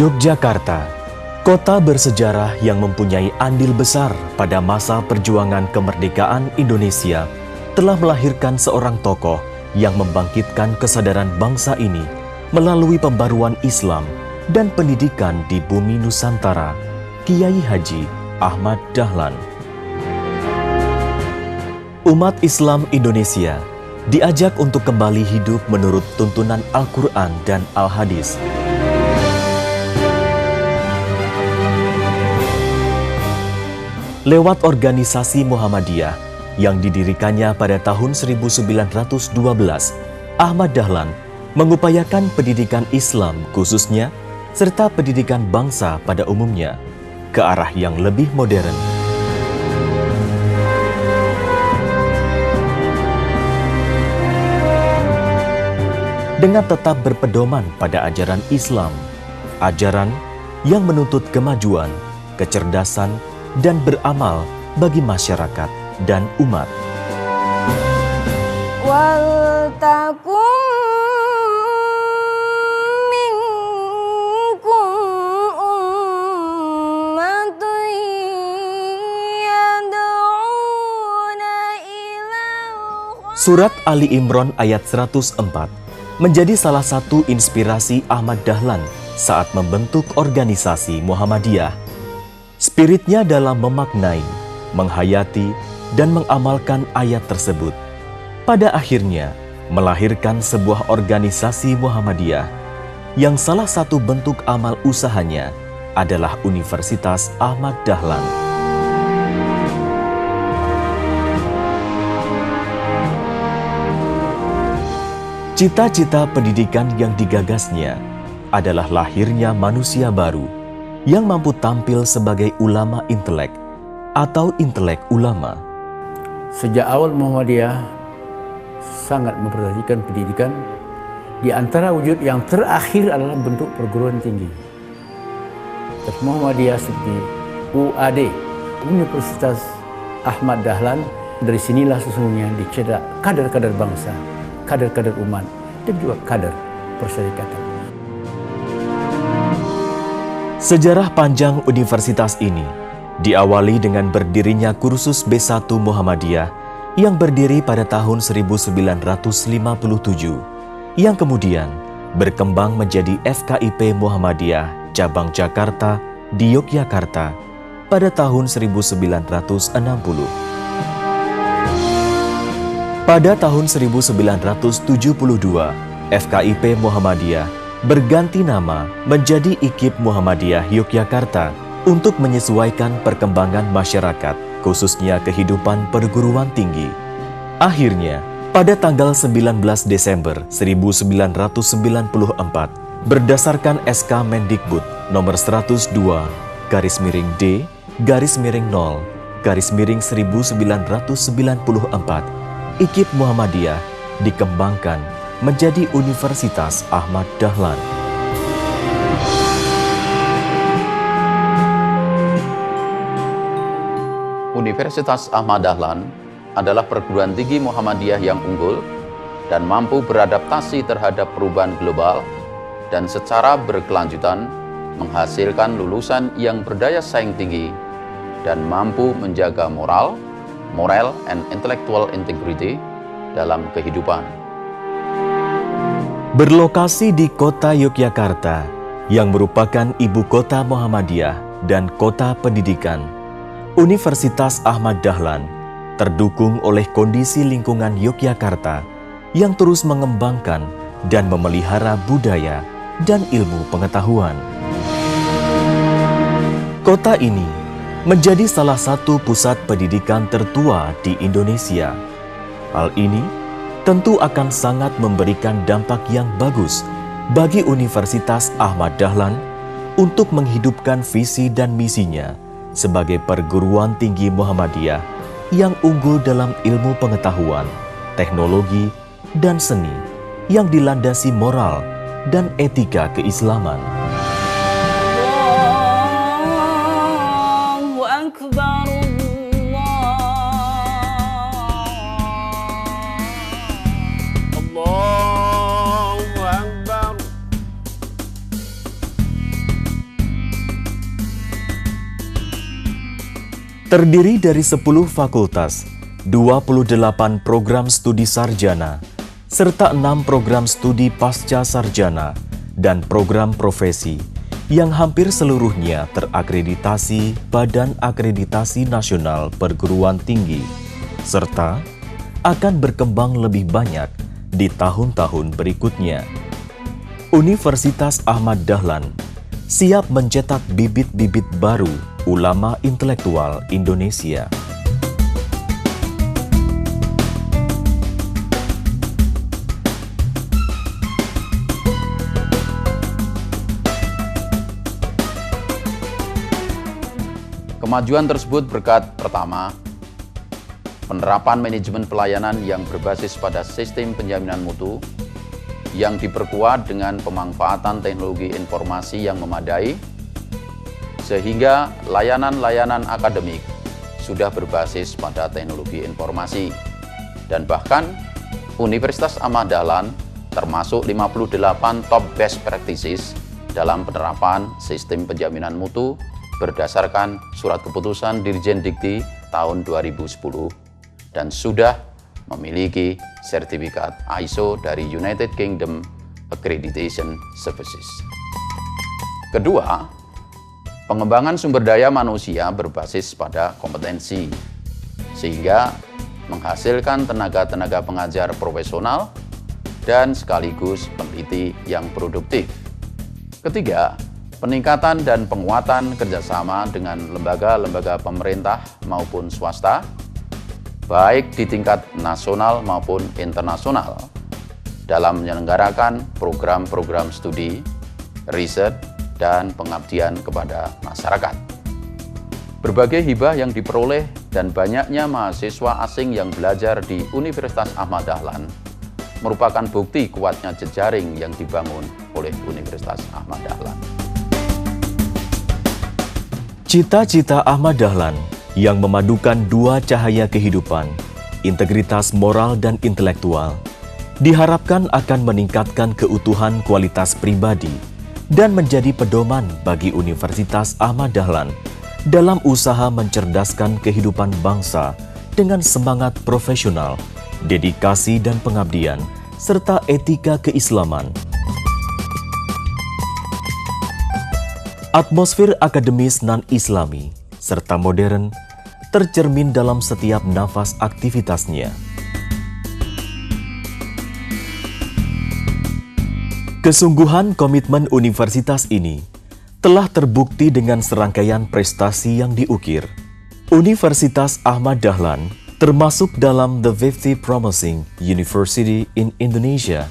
Yogyakarta, kota bersejarah yang mempunyai andil besar pada masa perjuangan kemerdekaan Indonesia, telah melahirkan seorang tokoh yang membangkitkan kesadaran bangsa ini melalui pembaruan Islam dan pendidikan di bumi Nusantara, Kiai Haji Ahmad Dahlan. Umat Islam Indonesia diajak untuk kembali hidup menurut tuntunan Al-Quran dan Al-Hadis. Lewat organisasi Muhammadiyah yang didirikannya pada tahun 1912, Ahmad Dahlan mengupayakan pendidikan Islam khususnya serta pendidikan bangsa pada umumnya ke arah yang lebih modern. Dengan tetap berpedoman pada ajaran Islam, ajaran yang menuntut kemajuan, kecerdasan, dan beramal bagi masyarakat dan umat. Surat Ali Imran ayat 104 menjadi salah satu inspirasi Ahmad Dahlan saat membentuk organisasi Muhammadiyah. Spiritnya dalam memaknai, menghayati, dan mengamalkan ayat tersebut, pada akhirnya melahirkan sebuah organisasi Muhammadiyah yang salah satu bentuk amal usahanya adalah Universitas Ahmad Dahlan. Cita-cita pendidikan yang digagasnya adalah lahirnya manusia baru yang mampu tampil sebagai ulama intelek atau intelek ulama. Sejak awal Muhammadiyah sangat memperhatikan pendidikan. Di antara wujud yang terakhir adalah bentuk perguruan tinggi. Terus Muhammadiyah seperti UAD, Universitas Ahmad Dahlan, dari sinilah sesungguhnya dicetak kader-kader bangsa, kader-kader umat, dan juga kader perserikatan. Sejarah panjang universitas ini diawali dengan berdirinya kursus B1 Muhammadiyah yang berdiri pada tahun 1957, yang kemudian berkembang menjadi FKIP Muhammadiyah cabang Jakarta di Yogyakarta pada tahun 1960. Pada tahun 1972, FKIP Muhammadiyah berganti nama menjadi IKIP Muhammadiyah Yogyakarta untuk menyesuaikan perkembangan masyarakat, khususnya kehidupan perguruan tinggi. Akhirnya, pada tanggal 19 Desember 1994, berdasarkan SK Mendikbud nomor 102/0/1994, IKIP Muhammadiyah dikembangkan menjadi Universitas Ahmad Dahlan. Universitas Ahmad Dahlan adalah perguruan tinggi Muhammadiyah yang unggul dan mampu beradaptasi terhadap perubahan global dan secara berkelanjutan menghasilkan lulusan yang berdaya saing tinggi dan mampu menjaga moral and intellectual integrity dalam kehidupan. Berlokasi di kota Yogyakarta yang merupakan ibu kota Muhammadiyah dan kota pendidikan, Universitas Ahmad Dahlan terdukung oleh kondisi lingkungan Yogyakarta yang terus mengembangkan dan memelihara budaya dan ilmu pengetahuan. Kota ini menjadi salah satu pusat pendidikan tertua di Indonesia. Hal ini tentu akan sangat memberikan dampak yang bagus bagi Universitas Ahmad Dahlan untuk menghidupkan visi dan misinya sebagai perguruan tinggi Muhammadiyah yang unggul dalam ilmu pengetahuan, teknologi, dan seni yang dilandasi moral dan etika keislaman. Allahu Akbar, Allahu Akbar. Terdiri dari 10 fakultas, 28 program studi sarjana, serta 6 program studi pasca sarjana dan program profesi yang hampir seluruhnya terakreditasi Badan Akreditasi Nasional Perguruan Tinggi, serta akan berkembang lebih banyak di tahun-tahun berikutnya. Universitas Ahmad Dahlan siap mencetak bibit-bibit baru ulama intelektual Indonesia. Kemajuan tersebut berkat pertama, penerapan manajemen pelayanan yang berbasis pada sistem penjaminan mutu yang diperkuat dengan pemanfaatan teknologi informasi yang memadai, sehingga layanan-layanan akademik sudah berbasis pada teknologi informasi. Dan bahkan Universitas Ahmad Dahlan termasuk 58 top best practices dalam penerapan sistem penjaminan mutu berdasarkan surat keputusan Dirjen Dikti tahun 2010 dan sudah memiliki sertifikat ISO dari United Kingdom Accreditation Services. Kedua, pengembangan sumber daya manusia berbasis pada kompetensi, sehingga menghasilkan tenaga-tenaga pengajar profesional dan sekaligus peneliti yang produktif. Ketiga, peningkatan dan penguatan kerjasama dengan lembaga-lembaga pemerintah maupun swasta, baik di tingkat nasional maupun internasional, dalam menyelenggarakan program-program studi, riset, dan pengabdian kepada masyarakat. Berbagai hibah yang diperoleh dan banyaknya mahasiswa asing yang belajar di Universitas Ahmad Dahlan merupakan bukti kuatnya jejaring yang dibangun oleh Universitas Ahmad Dahlan. Cita-cita Ahmad Dahlan yang memadukan dua cahaya kehidupan, integritas moral dan intelektual, diharapkan akan meningkatkan keutuhan kualitas pribadi dan menjadi pedoman bagi Universitas Ahmad Dahlan dalam usaha mencerdaskan kehidupan bangsa dengan semangat profesional, dedikasi dan pengabdian, serta etika keislaman. Atmosfer akademis non-Islami serta modern tercermin dalam setiap nafas aktivitasnya. Kesungguhan komitmen universitas ini telah terbukti dengan serangkaian prestasi yang diukir. Universitas Ahmad Dahlan termasuk dalam The 50 Promising University in Indonesia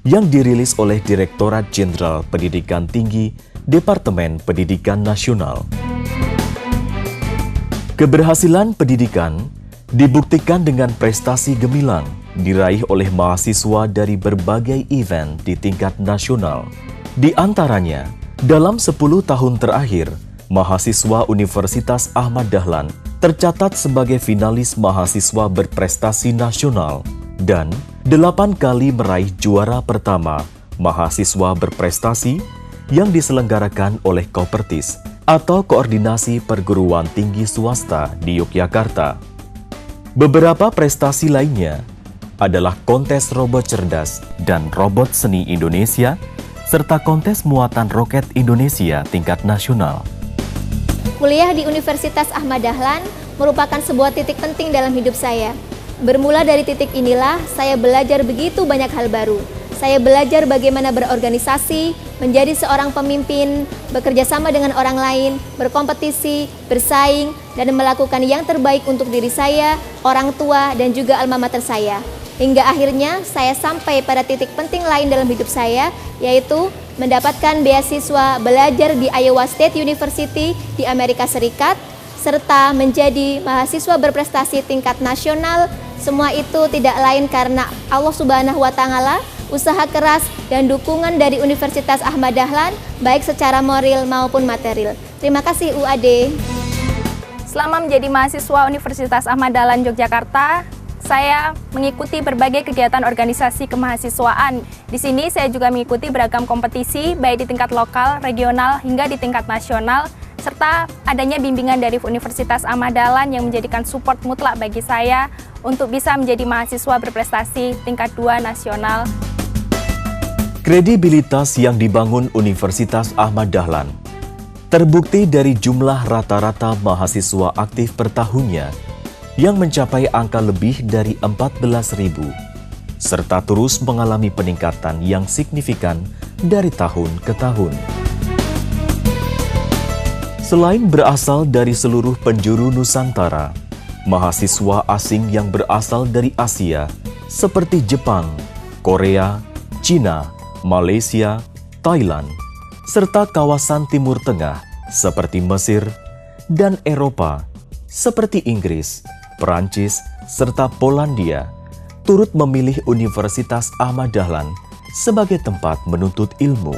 yang dirilis oleh Direktorat Jenderal Pendidikan Tinggi Departemen Pendidikan Nasional. Keberhasilan pendidikan dibuktikan dengan prestasi gemilang diraih oleh mahasiswa dari berbagai event di tingkat nasional. Di antaranya, dalam 10 tahun terakhir, mahasiswa Universitas Ahmad Dahlan tercatat sebagai finalis mahasiswa berprestasi nasional dan 8 kali meraih juara pertama mahasiswa berprestasi yang diselenggarakan oleh Kopertis atau Koordinasi Perguruan Tinggi Swasta di Yogyakarta. Beberapa prestasi lainnya adalah kontes robot cerdas dan robot seni Indonesia, serta kontes muatan roket Indonesia tingkat nasional. Kuliah di Universitas Ahmad Dahlan merupakan sebuah titik penting dalam hidup saya. Bermula dari titik inilah, saya belajar begitu banyak hal baru. Saya belajar bagaimana berorganisasi, menjadi seorang pemimpin, bekerja sama dengan orang lain, berkompetisi, bersaing, dan melakukan yang terbaik untuk diri saya, orang tua, dan juga alma mater saya. Hingga akhirnya saya sampai pada titik penting lain dalam hidup saya, yaitu mendapatkan beasiswa belajar di Iowa State University di Amerika Serikat, serta menjadi mahasiswa berprestasi tingkat nasional. Semua itu tidak lain karena Allah Subhanahu wa Ta'ala, usaha keras, dan dukungan dari Universitas Ahmad Dahlan, baik secara moral maupun material. Terima kasih UAD. Selama menjadi mahasiswa Universitas Ahmad Dahlan Yogyakarta, saya mengikuti berbagai kegiatan organisasi kemahasiswaan. Di sini saya juga mengikuti beragam kompetisi, baik di tingkat lokal, regional, hingga di tingkat nasional. serta adanya bimbingan dari Universitas Ahmad Dahlan yang menjadikan support mutlak bagi saya untuk bisa menjadi mahasiswa berprestasi tingkat 2 nasional. Kredibilitas yang dibangun Universitas Ahmad Dahlan terbukti dari jumlah rata-rata mahasiswa aktif per tahunnya yang mencapai angka lebih dari 14.000, serta terus mengalami peningkatan yang signifikan dari tahun ke tahun. Selain berasal dari seluruh penjuru Nusantara, mahasiswa asing yang berasal dari Asia seperti Jepang, Korea, Cina, Malaysia, Thailand, serta kawasan Timur Tengah seperti Mesir dan Eropa seperti Inggris, Perancis, serta Polandia turut memilih Universitas Ahmad Dahlan sebagai tempat menuntut ilmu.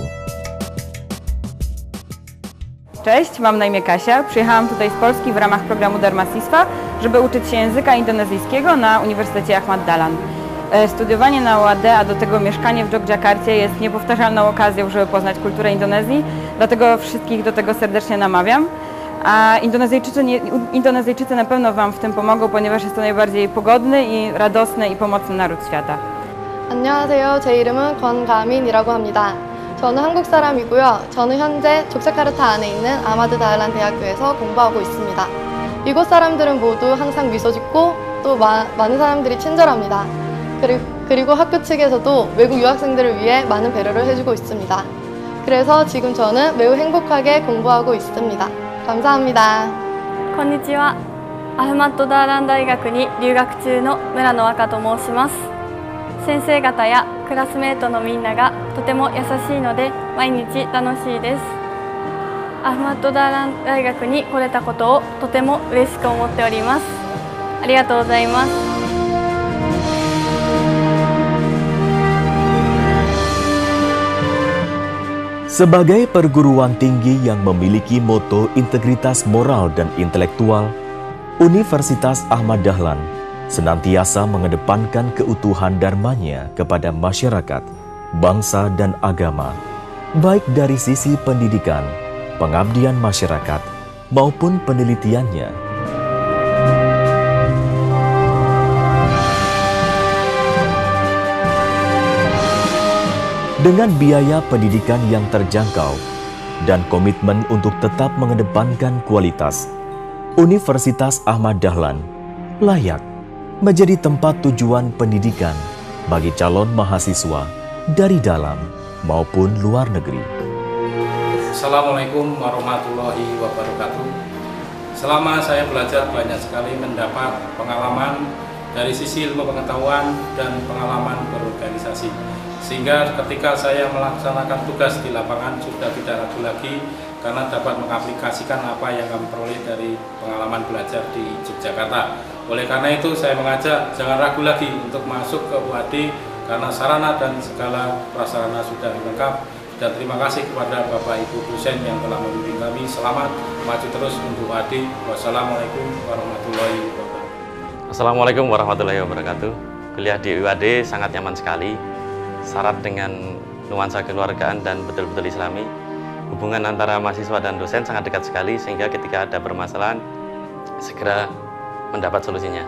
Cześć, mam na imię Kasia. Przyjechałam tutaj z Polski w ramach programu Darmasistwa, żeby uczyć się języka indonezyjskiego na Uniwersytecie Ahmad Dahlan. Studiowanie na UAD, a do tego mieszkanie w Jogjakarcie jest niepowtarzalną okazją, żeby poznać kulturę Indonezji, dlatego wszystkich do tego serdecznie namawiam. A Indonezyjczycy na pewno Wam w tym pomogą, ponieważ jest to najbardziej pogodny i radosny i pomocny naród świata. 안녕하세요. 제 이름은 권가민이라고 합니다. 저는 한국 사람이고요. 저는 현재 족자카르타 안에 있는 아마드 다알란 대학교에서 공부하고 있습니다. 이곳 사람들은 모두 항상 미소 짓고 또 많은 사람들이 친절합니다. 그리고 학교 측에서도 외국 유학생들을 위해 많은 배려를 해주고 있습니다. 그래서 지금 저는 매우 행복하게 공부하고 있습니다. 감사합니다. こんにちは。アフマッドダーラン大学に留学中の村野和香と申します。先生方やクラスメートのみんながとても優しいので毎日楽しいです。アフマッドダーラン大学に来れたことをとても嬉しく思っております。ありがとうございます。Sebagai perguruan tinggi yang memiliki moto integritas moral dan intelektual, Universitas Ahmad Dahlan senantiasa mengedepankan keutuhan dharmanya kepada masyarakat, bangsa, dan agama, baik dari sisi pendidikan, pengabdian masyarakat, maupun penelitiannya. Dengan biaya pendidikan yang terjangkau dan komitmen untuk tetap mengedepankan kualitas, Universitas Ahmad Dahlan layak menjadi tempat tujuan pendidikan bagi calon mahasiswa dari dalam maupun luar negeri. Assalamualaikum warahmatullahi wabarakatuh. Selama saya belajar banyak sekali mendapat pengalaman dari sisi ilmu pengetahuan dan pengalaman berorganisasi. Sehingga ketika saya melaksanakan tugas di lapangan sudah tidak ragu lagi karena dapat mengaplikasikan apa yang kami peroleh dari pengalaman belajar di Yogyakarta. Oleh karena itu saya mengajak jangan ragu lagi untuk masuk ke UAD karena sarana dan segala prasarana sudah lengkap. Dan terima kasih kepada Bapak Ibu dosen yang telah membimbing kami. Selamat maju terus untuk UAD. Wassalamualaikum warahmatullahi wabarakatuh. Assalamualaikum warahmatullahi wabarakatuh. Kuliah di UAD sangat nyaman sekali. Syarat dengan nuansa keluargaan dan betul-betul islami. Hubungan antara mahasiswa dan dosen sangat dekat sekali sehingga ketika ada permasalahan segera mendapat solusinya.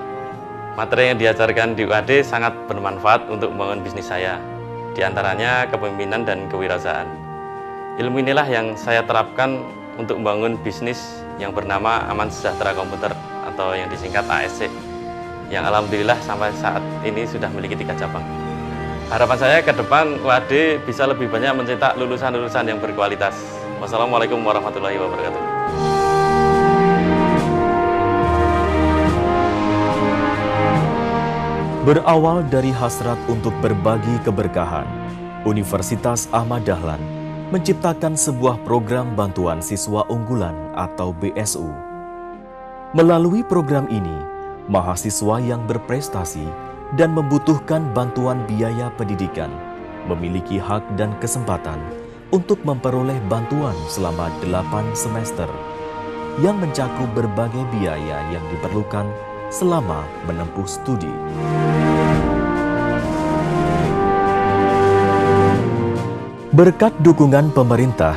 Materi yang diajarkan di UAD sangat bermanfaat untuk membangun bisnis saya, di antaranya kepemimpinan dan kewirausahaan. Ilmu inilah yang saya terapkan untuk membangun bisnis yang bernama Aman Sejahtera Komputer atau yang disingkat ASC, yang alhamdulillah sampai saat ini sudah memiliki 3 cabang. Harapan saya ke depan UAD bisa lebih banyak mencetak lulusan-lulusan yang berkualitas. Wassalamualaikum warahmatullahi wabarakatuh. Berawal dari hasrat untuk berbagi keberkahan, Universitas Ahmad Dahlan menciptakan sebuah program bantuan siswa unggulan atau BSU. Melalui program ini, mahasiswa yang berprestasi dan membutuhkan bantuan biaya pendidikan memiliki hak dan kesempatan untuk memperoleh bantuan selama 8 semester yang mencakup berbagai biaya yang diperlukan selama menempuh studi. Berkat dukungan pemerintah,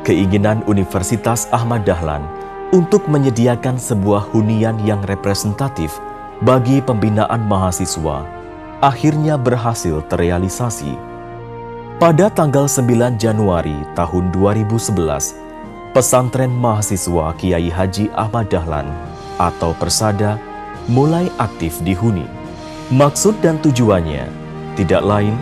keinginan Universitas Ahmad Dahlan untuk menyediakan sebuah hunian yang representatif bagi pembinaan mahasiswa akhirnya berhasil terrealisasi. Pada tanggal 9 Januari tahun 2011, Pesantren Mahasiswa Kiai Haji Ahmad Dahlan atau Persada mulai aktif dihuni. Maksud dan tujuannya tidak lain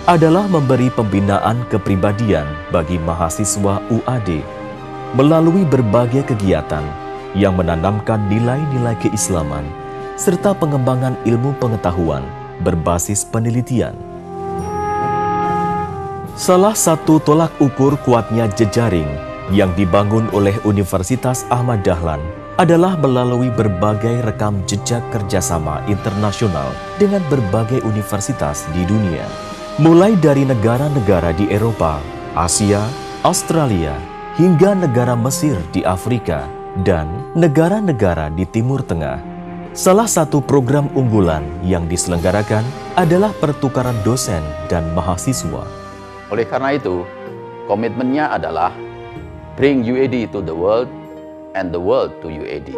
adalah memberi pembinaan kepribadian bagi mahasiswa UAD melalui berbagai kegiatan yang menanamkan nilai-nilai keislaman serta pengembangan ilmu pengetahuan berbasis penelitian. Salah satu tolak ukur kuatnya jejaring yang dibangun oleh Universitas Ahmad Dahlan adalah melalui berbagai rekam jejak kerjasama internasional dengan berbagai universitas di dunia. Mulai dari negara-negara di Eropa, Asia, Australia, hingga negara Mesir di Afrika, dan negara-negara di Timur Tengah. Salah satu program unggulan yang diselenggarakan adalah pertukaran dosen dan mahasiswa. Oleh karena itu, komitmennya adalah Bring UAD to the world and the world to UAD.